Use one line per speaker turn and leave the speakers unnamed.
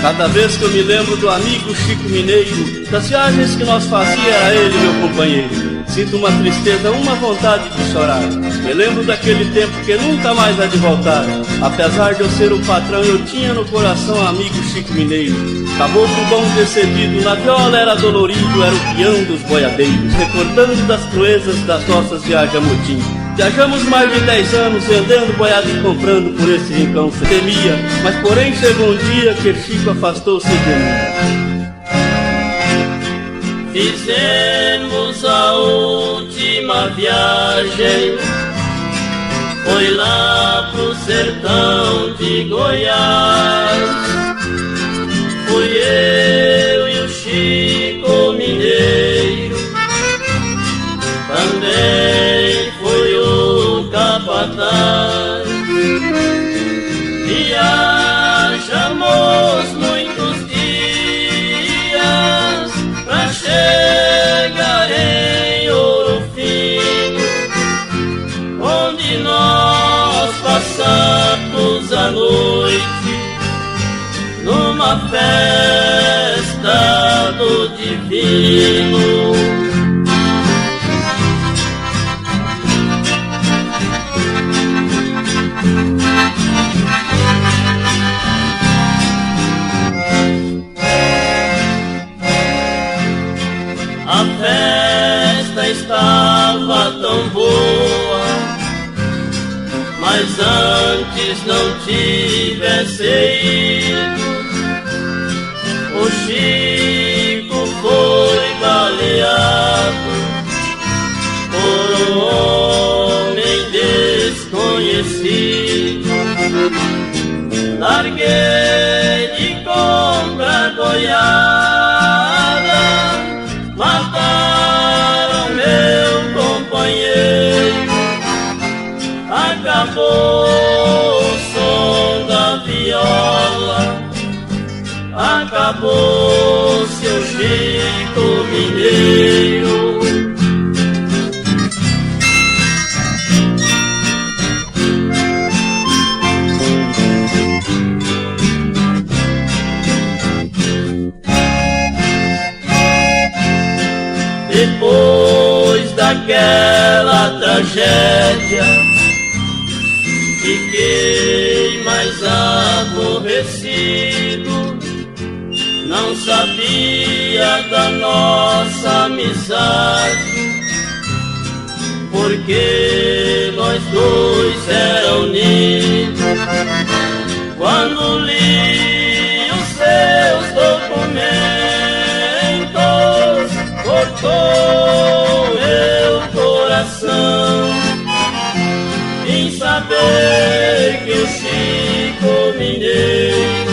Cada vez que eu me lembro do amigo Chico Mineiro, das viagens que nós fazíamos, era ele meu companheiro. Sinto uma tristeza, uma vontade de chorar. Me lembro daquele tempo que nunca mais há de voltar. Apesar de eu ser o patrão, eu tinha no coração amigo Chico Mineiro. Caboclo bom decidido, na viola era dolorido, era o peão dos boiadeiros, recordando das proezas das nossas viagens a motim. Viajamos mais de 10 anos, vendendo boiada e comprando por esse rincão se temia. Mas porém chegou um dia que Chico afastou-se de mim.
Fizemos a última viagem, foi lá pro sertão de Goiás. Fui eu e o Chico Mineiro, também foi o capataz. Viajamos muitos dias pra chegar em Ouro Fino, onde nós passamos a noite numa festa do divino. A festa estava tão boa, mas antes não tivesse ido, o Chico foi baleado por um homem desconhecido. Larguei de comprar boiada, mataram meu companheiro, acabou o som da viola, acabou seu Chico Mineiro. Depois daquela tragédia, fiquei mais aborrecido. Não sabia da nossa amizade, porque nós dois era unidos. Quando li os seus documentos, cortou meu coração em saber que o Chico Mineiro